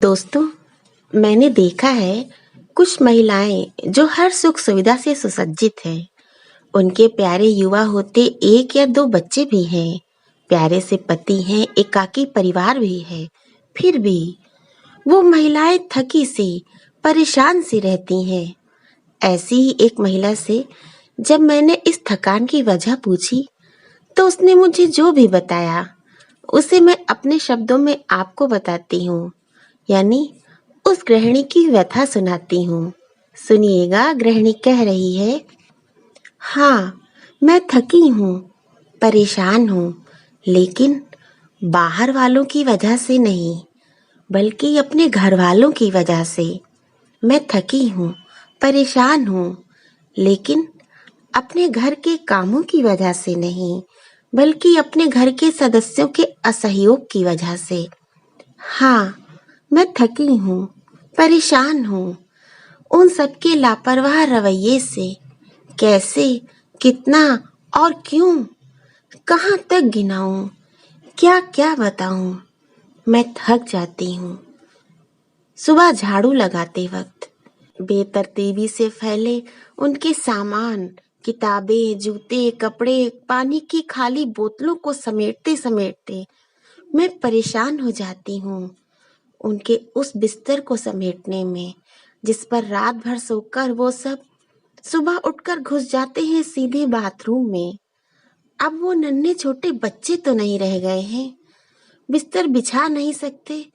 दोस्तों, मैंने देखा है कुछ महिलाएं जो हर सुख सुविधा से सुसज्जित हैं। उनके प्यारे युवा होते एक या दो बच्चे भी हैं, प्यारे से पति हैं, एकाकी परिवार भी है। फिर भी वो महिलाएं थकी सी, परेशान सी रहती हैं। ऐसी ही एक महिला से जब मैंने इस थकान की वजह पूछी, तो उसने मुझे जो भी बताया उसे मैं अपने शब्दों में आपको बताती हूँ, यानी उस गृहिणी की व्यथा सुनाती हूँ। सुनिएगा, गृहिणी कह रही है, हाँ, मैं थकी हूँ, परेशान हूँ, लेकिन बाहर वालों की वजह से नहीं, बल्कि अपने घर वालों की वजह से। मैं थकी हूँ, परेशान हूँ, लेकिन अपने घर के कामों की वजह से नहीं, बल्कि अपने घर के सदस्यों के असहयोग की वजह से। हाँ, मैं थकी हूँ, परेशान हूँ, उन सबके लापरवाह रवैये से। कैसे, कितना और क्यों, कहाँ तक गिनाऊं, क्या क्या बताऊं। मैं थक जाती हूँ। सुबह झाड़ू लगाते वक्त बेतरतीबी से फैले उनके सामान, किताबें, जूते, कपड़े, पानी की खाली बोतलों को समेटते समेटते मैं परेशान हो जाती हूँ। उनके उस बिस्तर को समेटने में जिस पर रात भर सोकर वो सब सुबह उठकर घुस जाते हैं सीधे बाथरूम में। अब वो नन्हे छोटे बच्चे तो नहीं रह गए हैं। बिस्तर बिछा नहीं सकते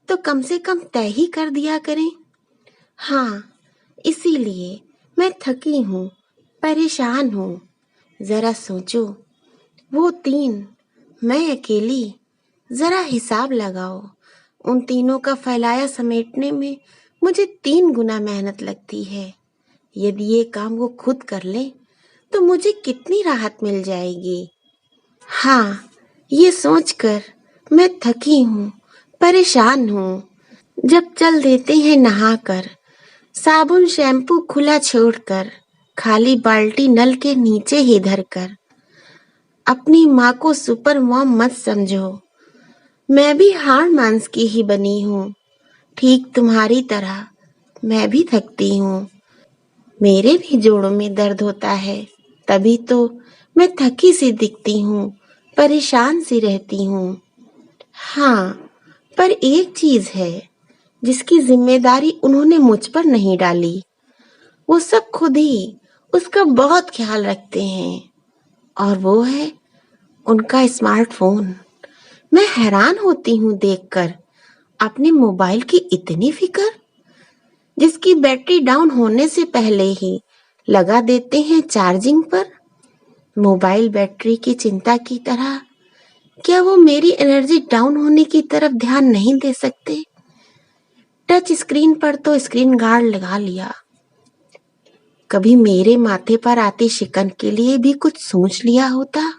तो कम से कम तय ही कर दिया करें। हाँ, इसीलिए मैं थकी हूँ, परेशान हूँ। जरा सोचो, वो तीन, मैं अकेली। जरा हिसाब लगाओ, उन तीनों का फैलाया समेटने में मुझे 3 गुना मेहनत लगती है। यदि ये काम वो खुद कर ले तो मुझे कितनी राहत मिल जाएगी। हाँ, ये सोचकर मैं थकी हूँ, परेशान हूँ। जब चल देते हैं नहाकर, साबुन शैम्पू खुला छोड़कर, खाली बाल्टी नल के नीचे ही धरकर। अपनी माँ को सुपर मॉम मत समझो, मैं भी हाड़ मांस की ही बनी हूँ। ठीक तुम्हारी तरह मैं भी थकती हूँ। मेरे भी जोड़ों में दर्द होता है, तभी तो मैं थकी सी दिखती हूँ, परेशान सी रहती हूँ। हाँ, पर एक चीज है जिसकी जिम्मेदारी उन्होंने मुझ पर नहीं डाली। वो सब खुद ही उसका बहुत ख्याल रखते हैं, और वो है उनका स्मार्टफोन। मैं हैरान होती हूँ देखकर अपने मोबाइल की इतनी फिक्र, जिसकी बैटरी डाउन होने से पहले ही लगा देते हैं चार्जिंग पर। मोबाइल बैटरी की चिंता की तरह क्या वो मेरी एनर्जी डाउन होने की तरफ ध्यान नहीं दे सकते? टच स्क्रीन पर तो स्क्रीन गार्ड लगा लिया, कभी मेरे माथे पर आती शिकन के लिए भी कुछ सोच लिया होता।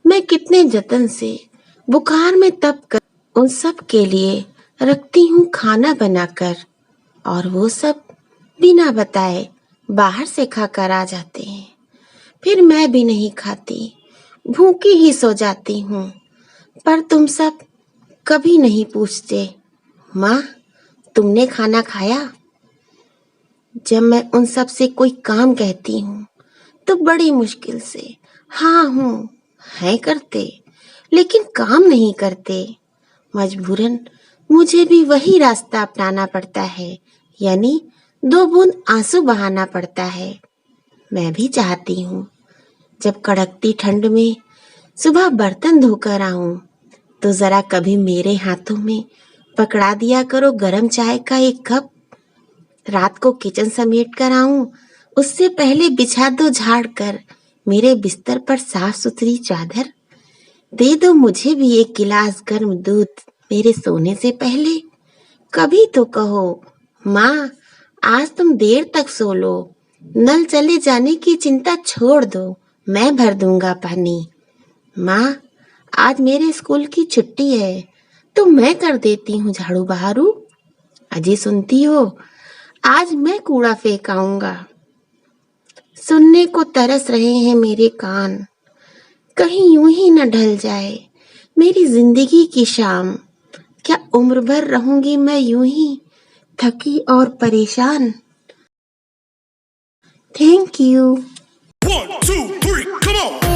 मैं कितने जतन से बुखार में तप कर उन सब के लिए रखती हूँ खाना बनाकर, और वो सब बिना बताए बाहर से खाकर आ जाते हैं। फिर मैं भी नहीं खाती, भूखी ही सो जाती हूँ। पर तुम सब कभी नहीं पूछते, माँ, तुमने खाना खाया? जब मैं उन सब से कोई काम कहती हूँ तो बड़ी मुश्किल से हाँ हूँ है करते, लेकिन काम नहीं करते। मजबूरन मुझे भी वही रास्ता अपनाना पड़ता है, यानी 2 बूंद आंसू बहाना पड़ता है। मैं भी चाहती हूँ जब कड़कती ठंड में सुबह बर्तन धोकर आऊं तो जरा कभी मेरे हाथों में पकड़ा दिया करो गरम चाय का एक कप। रात को किचन समेट कर आऊं, उससे पहले बिछा दो झाड़ कर मेरे बिस्तर पर साफ सुथरी चादर। दे दो मुझे भी एक गिलास गर्म दूध मेरे सोने से पहले। कभी तो कहो, माँ, आज तुम देर तक सो लो, नल चले जाने की चिंता छोड़ दो, मैं भर दूंगा पानी। माँ, आज मेरे स्कूल की छुट्टी है तो मैं कर देती हूँ झाड़ू बहारू। अजी सुनती हो, आज मैं कूड़ा फेंक आऊंगा। सुनने को तरस रहे हैं मेरे कान, कहीं यूं ही न ढल जाए मेरी जिंदगी की शाम। क्या उम्र भर रहूंगी मैं यूं ही थकी और परेशान? Thank you. 1, 2, 3, come on!